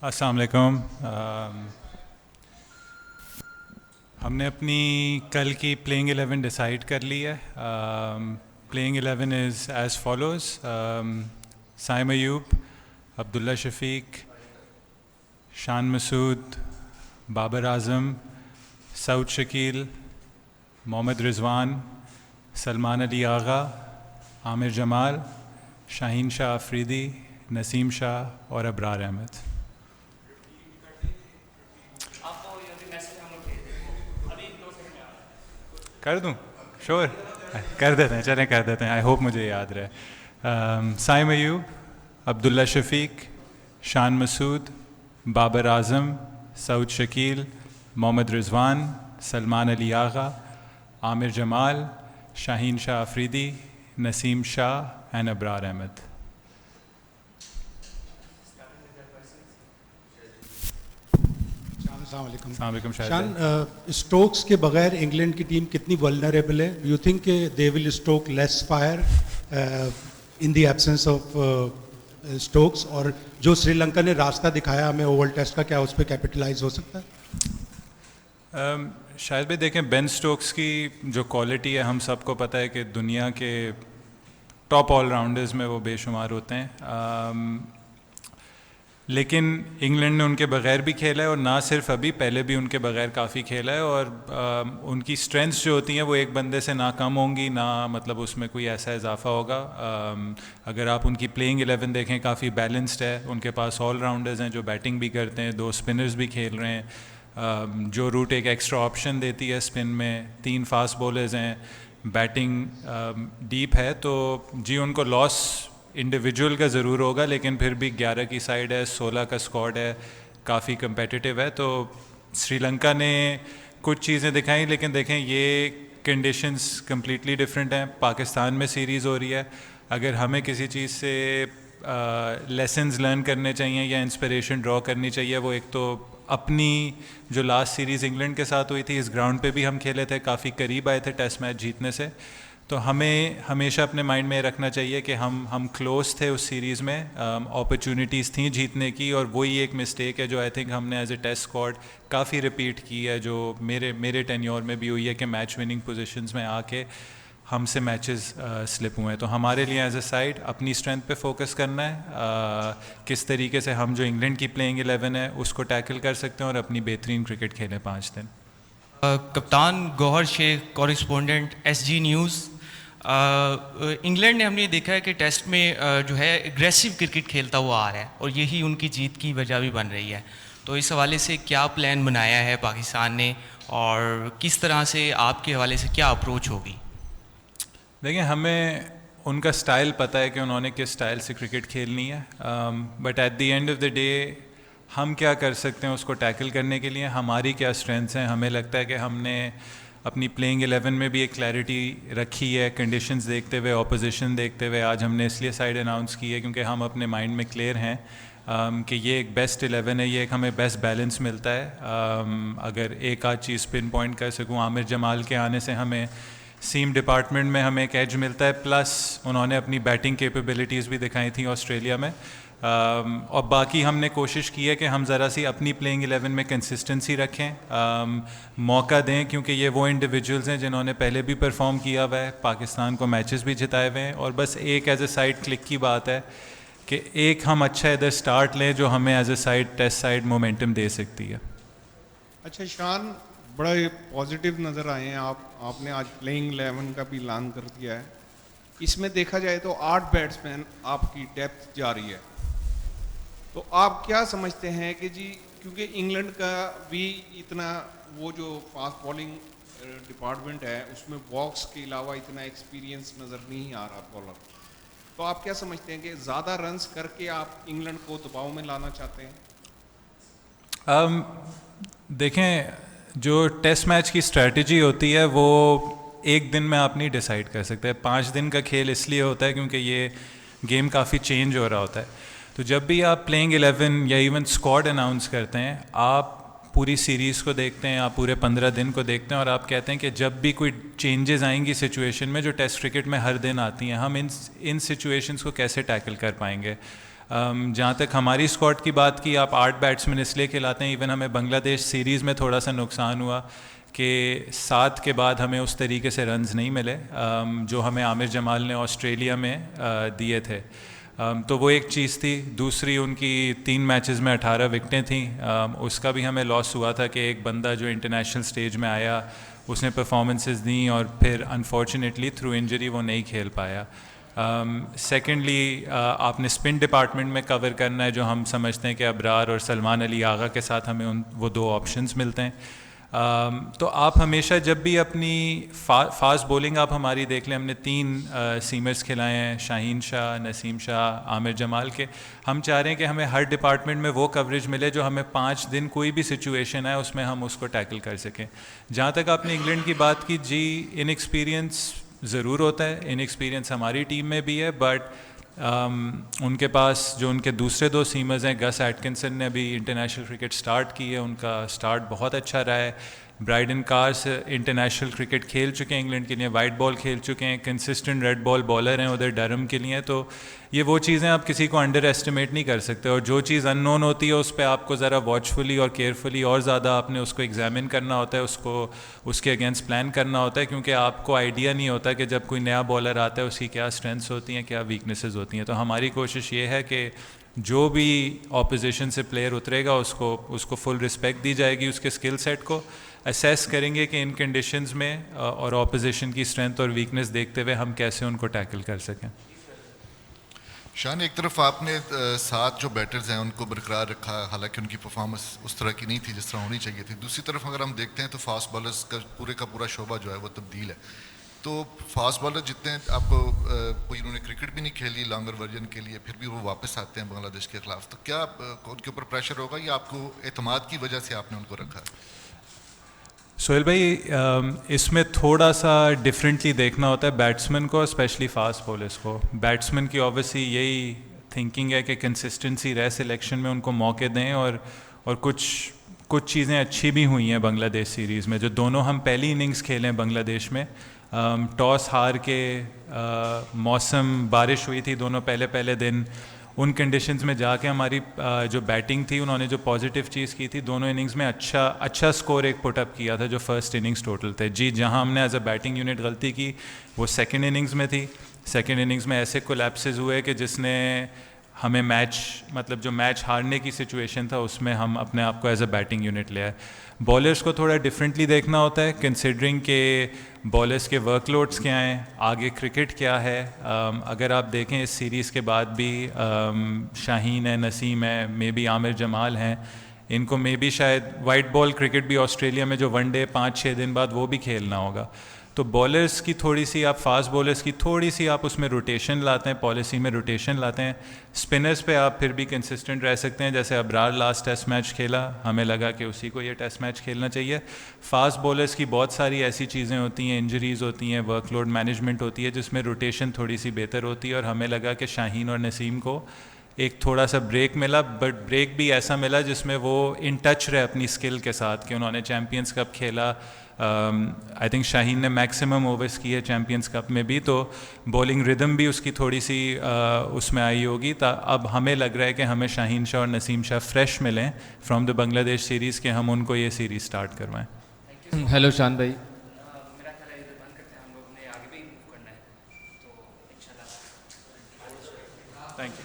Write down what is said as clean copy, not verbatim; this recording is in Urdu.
السلام علیکم. ہم نے اپنی کل کی پلینگ 11 ڈیسائیڈ کر لی ہے. پلینگ 11 از ایز فالوز: سائم ایوب، عبداللہ شفیق، شان مسعود، بابر اعظم، سعود شکیل، محمد رضوان، سلمان علی آغا، عامر جمال، شاہین شاہ آفریدی، نسیم شاہ اور ابرار احمد. کر دوں؟ شور کر دیتے ہیں، چلیں کر دیتے ہیں. آئی ہوپ مجھے یاد رہے. سائم ایوب، عبداللہ شفیق، شان مسعود، بابر اعظم، سعود شکیل، محمد رضوان، سلمان علی آغا، عامر جمال، شاہین شاہ آفریدی، نسیم شاہ اینڈ ابرار احمد. السلام علیکم. السلام علیکم. شان، اسٹوکس کے بغیر انگلینڈ کی ٹیم کتنی ولنریبل ہے؟ یو تھنک کہ they will stoke less fire in the absence of stokes? اور جو سری لنکا نے راستہ دکھایا ہمیں اوول ٹیسٹ کا، کیا اس پہ کیپٹلائز ہو سکتا ہے؟ شاید بھی دیکھیں، بین اسٹوکس کی جو کوالٹی ہے ہم سب کو پتہ ہے کہ دنیا کے ٹاپ آل راؤنڈرز میں وہ بے شمار ہوتے ہیں. لیکن انگلینڈ نے ان کے بغیر بھی کھیلا ہے، اور نہ صرف ابھی، پہلے بھی ان کے بغیر کافی کھیلا ہے. اور ان کی اسٹرینتھس جو ہوتی ہیں وہ ایک بندے سے نہ کم ہوں گی، نہ مطلب اس میں کوئی ایسا اضافہ ہوگا. اگر آپ ان کی پلینگ 11 دیکھیں، کافی بیلنسڈ ہے. ان کے پاس آل راؤنڈرز ہیں جو بیٹنگ بھی کرتے ہیں، 2 اسپنرز بھی کھیل رہے ہیں. جو روٹ ایک ایکسٹرا آپشن دیتی ہے اسپن میں، 3 فاسٹ بولرز ہیں، بیٹنگ ڈیپ ہے. تو جی ان کو لاس انڈیویجول کا ضرور ہوگا، لیکن پھر بھی 11 کی سائڈ ہے، 16 کا اسکواڈ ہے، کافی کمپیٹیٹیو ہے. تو سری لنکا نے کچھ چیزیں دکھائیں، لیکن دیکھیں یہ کنڈیشنز کمپلیٹلی ڈفرینٹ ہیں. پاکستان میں سیریز ہو رہی ہے. اگر ہمیں کسی چیز سے لیسنز لرن کرنے چاہیے یا انسپریشن ڈرا کرنی چاہیے، وہ ایک تو اپنی جو لاسٹ سیریز انگلینڈ کے ساتھ ہوئی تھی، اس گراؤنڈ پہ بھی ہم کھیلے تھے، کافی قریب آئے تھے ٹیسٹ میچ جیتنے سے. تو ہمیں ہمیشہ اپنے مائنڈ میں رکھنا چاہیے کہ ہم کلوز تھے اس سیریز میں، اپرچونیٹیز تھیں جیتنے کی. اور وہی ایک مسٹیک ہے جو آئی تھنک ہم نے as a test squad coffee repeat کی ہے، جو میرے ٹینیور میں بھی ہوئی ہے، کہ میچ وننگ پوزیشنز میں آ کے ہم سے میچز سلپ ہوئے ہیں. تو ہمارے لیے ایز اے سائڈ اپنی اسٹرینتھ پہ فوکس کرنا ہے، کس طریقے سے ہم جو انگلینڈ کی پلینگ 11 ہے اس کو ٹیکل کر سکتے ہیں اور اپنی بہترین کرکٹ کھیلیں 5 دن. کپتان Gohar Sheikh, correspondent SG news نیوز. انگلینڈ نے ہم نے دیکھا ہے کہ ٹیسٹ میں جو ہے اگریسو کرکٹ کھیلتا ہوا آ رہا ہے، اور یہی ان کی جیت کی وجہ بھی بن رہی ہے. تو اس حوالے سے کیا پلان بنایا ہے پاکستان نے، اور کس طرح سے آپ کے حوالے سے کیا اپروچ ہوگی؟ دیکھیں، ہمیں ان کا سٹائل پتہ ہے کہ انہوں نے کس سٹائل سے کرکٹ کھیلنی ہے، but at the end of the day ہم کیا کر سکتے ہیں اس کو ٹیکل کرنے کے لیے، ہماری کیا اسٹرینتھس ہیں. ہمیں لگتا ہے کہ ہم نے اپنی پلینگ 11 میں بھی ایک کلیئرٹی رکھی ہے، کنڈیشنز دیکھتے ہوئے، اپوزیشن دیکھتے ہوئے. آج ہم نے اس لیے سائڈ اناؤنس کی ہے کیونکہ ہم اپنے مائنڈ میں کلیئر ہیں کہ یہ ایک بیسٹ 11 ہے، یہ ایک ہمیں بیسٹ بیلنس ملتا ہے. اگر ایک آدھ چیز پن پوائنٹ کر سکوں، عامر جمال کے آنے سے ہمیں سیم ڈپارٹمنٹ میں ہمیں ایک ایج ملتا ہے، پلس انہوں نے اپنی بیٹنگ کیپیبلٹیز بھی دکھائی تھیں آسٹریلیا میں. اور باقی ہم نے کوشش کی ہے کہ ہم ذرا سی اپنی پلینگ 11 میں کنسسٹنسی رکھیں، موقع دیں، کیونکہ یہ وہ انڈیویجولز ہیں جنہوں نے پہلے بھی پرفارم کیا ہوا ہے، پاکستان کو میچز بھی جتائے ہوئے ہیں. اور بس ایک ایز اے سائڈ کلک کی بات ہے کہ ایک ہم اچھا ادھر سٹارٹ لیں جو ہمیں as a side test side momentum دے سکتی ہے. اچھا شان، بڑا پازیٹیو نظر آئے ہیں آپ نے آج پلینگ 11 کا بھی اعلان کر دیا ہے. اس میں دیکھا جائے تو 8 بیٹسمین آپ کی ڈیپتھ جا رہی ہے. تو آپ کیا سمجھتے ہیں کہ جی، کیونکہ انگلینڈ کا بھی اتنا وہ جو فاسٹ بالنگ ڈپارٹمنٹ ہے اس میں باکس کے علاوہ اتنا ایکسپیرینس نظر نہیں آ رہا بالر، تو آپ کیا سمجھتے ہیں کہ زیادہ رنز کر کے آپ انگلینڈ کو دباؤ میں لانا چاہتے ہیں؟ دیکھیں، جو ٹیسٹ میچ کی اسٹریٹجی ہوتی ہے وہ ایک دن میں آپ نہیں ڈیسائیڈ کر سکتے. 5 دن کا کھیل اس لیے ہوتا ہے کیونکہ یہ گیم کافی چینج ہو رہا ہوتا ہے. تو جب بھی آپ پلینگ 11 یا ایون اسکواڈ اناؤنس کرتے ہیں، آپ پوری سیریز کو دیکھتے ہیں، آپ پورے 15 دن کو دیکھتے ہیں، اور آپ کہتے ہیں کہ جب بھی کوئی چینجز آئیں گی سچویشن میں جو ٹیسٹ کرکٹ میں ہر دن آتی ہیں، ہم ان سچویشنز کو کیسے ٹیکل کر پائیں گے. جہاں تک ہماری اسکواڈ کی بات کی, آپ 8 بیٹسمین اس لیے کھلاتے ہیں. ایون ہمیں بنگلہ دیش سیریز میں تھوڑا سا نقصان ہوا کہ 7 کے بعد ہمیں اس طریقے سے رنز نہیں ملے جو ہمیں عامر جمال نے آسٹریلیا میں دیے تھے. تو وہ ایک چیز تھی. دوسری, ان کی 3 میچز میں 18 وکٹیں تھیں, اس کا بھی ہمیں لاس ہوا تھا کہ ایک بندہ جو انٹرنیشنل سٹیج میں آیا اس نے پرفارمنسز دیں اور پھر انفارچونیٹلی تھرو انجری وہ نہیں کھیل پایا. سیکنڈلی, آپ نے اسپن ڈپارٹمنٹ میں کور کرنا ہے, جو ہم سمجھتے ہیں کہ ابرار اور سلمان علی آغا کے ساتھ ہمیں وہ 2 آپشنز ملتے ہیں. تو آپ ہمیشہ جب بھی اپنی فاسٹ بولنگ آپ ہماری دیکھ لیں, ہم نے 3 سیمرز کھلائے ہیں, شاہین شاہ, نسیم شاہ, عامر جمال کے. ہم چاہ رہے ہیں کہ ہمیں ہر ڈپارٹمنٹ میں وہ کوریج ملے جو ہمیں 5 دن کوئی بھی سچویشن ہے اس میں ہم اس کو ٹیکل کر سکیں. جہاں تک آپ نے انگلینڈ کی بات کی, جی ان ایکسپیرینس ضرور ہوتا ہے, ان ایکسپیرینس ہماری ٹیم میں بھی ہے, بٹ ان کے پاس جو ان کے دوسرے 2 سیمرز ہیں, گس ایٹکنسن نے ابھی انٹرنیشنل کرکٹ سٹارٹ کی ہے, ان کا سٹارٹ بہت اچھا رہا ہے. برائڈن کارس انٹرنیشنل کرکٹ کھیل چکے ہیں انگلینڈ کے لیے, وائٹ بال کھیل چکے ہیں, کنسسٹنٹ ریڈ بال بالر ہیں ادھر ڈرم کے لیے. تو یہ وہ چیزیں آپ کسی کو انڈر ایسٹیمیٹ نہیں کر سکتے, اور جو چیز ان نون ہوتی ہے اس پہ آپ کو ذرا واچفلی اور کیئرفلی اور زیادہ آپ نے اس کو ایگزامن کرنا ہوتا ہے, اس کو اس کے اگینسٹ پلان کرنا ہوتا ہے, کیونکہ آپ کو آئیڈیا نہیں ہوتا کہ جب کوئی نیا بالر آتا ہے اس کی کیا اسٹرینتھس ہوتی ہیں, کیا ویکنیسز ہوتی ہیں. تو ہماری کوشش یہ ہے کہ جو بھی اپوزیشن سے پلیئر اترے گا اس کو فل رسپیکٹ دی جائے گی, اس کے اسکل سیٹ کو اسیس کریں گے کہ ان کنڈیشنز میں اور اپوزیشن کی اسٹرینتھ اور ویکنیس دیکھتے ہوئے ہم کیسے ان کو ٹیکل کر سکیں. شان, ایک طرف آپ نے 7 جو بیٹرز ہیں ان کو برقرار رکھا, حالانکہ ان کی پرفارمنس اس طرح کی نہیں تھی جس طرح ہونی چاہیے تھی. دوسری طرف اگر ہم دیکھتے ہیں تو فاسٹ بالرز کا پورا شعبہ جو ہے وہ تبدیل ہے. تو فاسٹ بالر جتنے آپ کو کوئی انہوں نے کرکٹ بھی نہیں کھیلی لانگر ورژن کے لیے, پھر بھی وہ واپس آتے ہیں بنگلہ دیش کے خلاف, تو کیا ان کے اوپر پریشر ہوگا یا آپ کو اعتماد کی وجہ سے آپ نے ان کو رکھا؟ سہیل بھائی, اس میں تھوڑا سا ڈفرینٹلی دیکھنا ہوتا ہے بیٹسمین کو, اسپیشلی فاسٹ بولرس کو. بیٹسمین کی اوبویسلی یہی تھنکنگ ہے کہ کنسسٹنسی رہے سلیکشن میں, ان کو موقع دیں, اور کچھ چیزیں اچھی بھی ہوئی ہیں بنگلہ دیش سیریز میں. جو دونوں ہم پہلی اننگز کھیلیں بنگلہ دیش میں, ٹاس ہار کے, موسم بارش ہوئی تھی دونوں پہلے دن, ان کنڈیشنز میں جا کے ہماری جو بیٹنگ تھی انہوں نے جو پازیٹیو چیز کی تھی, دونوں اننگز میں اچھا سکور ایک پٹ اپ کیا تھا جو فرسٹ اننگز ٹوٹل تھے. جی, جہاں ہم نے ایز اے بیٹنگ یونٹ غلطی کی وہ سیکنڈ اننگز میں تھی. سیکنڈ اننگز میں ایسے کولیپسز ہوئے کہ جس نے ہمیں جو میچ ہارنے کی سچویشن تھا اس میں ہم اپنے آپ کو ایز اے بیٹنگ یونٹ لے آئے. بالرس کو تھوڑا ڈفرینٹلی دیکھنا ہوتا ہے, کنسیڈرنگ کہ بالرس کے ورک لوڈس کیا ہیں, آگے کرکٹ کیا ہے. اگر آپ دیکھیں اس سیریز کے بعد بھی شاہین ہے, نسیم ہے, مے بی عامر جمال ہیں, ان کو مے بی شاید وائٹ بال کرکٹ بھی آسٹریلیا میں جو 1 ڈے 5-6 دن بعد وہ بھی کھیلنا ہوگا. تو بالرس کی تھوڑی سی آپ فاسٹ بالرس کی تھوڑی سی آپ اس میں روٹیشن لاتے ہیں, پالیسی میں روٹیشن لاتے ہیں. اسپنرز پہ آپ پھر بھی کنسسٹنٹ رہ سکتے ہیں, جیسے ابرار لاسٹ ٹیسٹ میچ کھیلا, ہمیں لگا کہ اسی کو یہ ٹیسٹ میچ کھیلنا چاہیے. فاسٹ بالرس کی بہت ساری ایسی چیزیں ہوتی ہیں, انجریز ہوتی ہیں, ورک لوڈ مینجمنٹ ہوتی ہے, جس میں روٹیشن تھوڑی سی بہتر ہوتی ہے, اور ہمیں لگا کہ شاہین اور نسیم کو ایک تھوڑا سا بریک ملا, بٹ بریک بھی ایسا ملا جس میں وہ ان ٹچ رہے اپنی اسکل کے ساتھ, کہ انہوں نے چیمپئنس کپ کھیلا. آئی تھنک شاہین نے میکسیمم اوورس کی ہے چیمپئنس کپ میں بھی, تو بولنگ ردم بھی اس کی تھوڑی سی اس میں آئی ہوگی. اب ہمیں لگ رہا ہے کہ ہمیں شاہین شاہ اور نسیم شاہ فریش ملیں فرام دا بنگلہ دیش سیریز, کہ ہم ان کو یہ سیریز سٹارٹ کروائیں. ہیلو شان بھائی. میرا خیال ہے ادھر بند کرتے ہیں, ہم لوگ نے آگے بھی موو کرنا ہے, تو انشاءاللہ. Thank you.